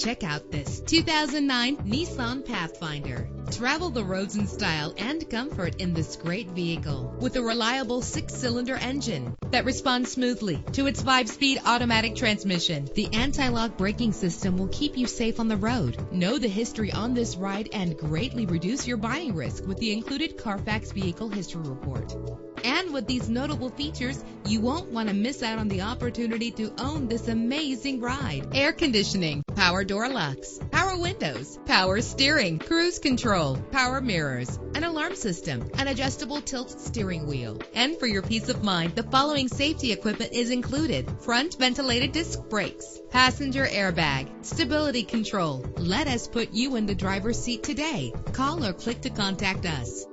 Check out this 2009 Nissan Pathfinder. Travel the roads in style and comfort in this great vehicle with a reliable 6-cylinder engine that responds smoothly to its 5-speed automatic transmission. The anti-lock braking system will keep you safe on the road. Know the history on this ride and greatly reduce your buying risk with the included Carfax Vehicle History Report. And with these notable features, you won't want to miss out on the opportunity to own this amazing ride. Air conditioning, power door locks, power windows, power steering, cruise control, power mirrors, an alarm system, an adjustable tilt steering wheel. And for your peace of mind, the following safety equipment is included: front ventilated disc brakes, passenger airbag, stability control. Let us put you in the driver's seat today. Call or click to contact us.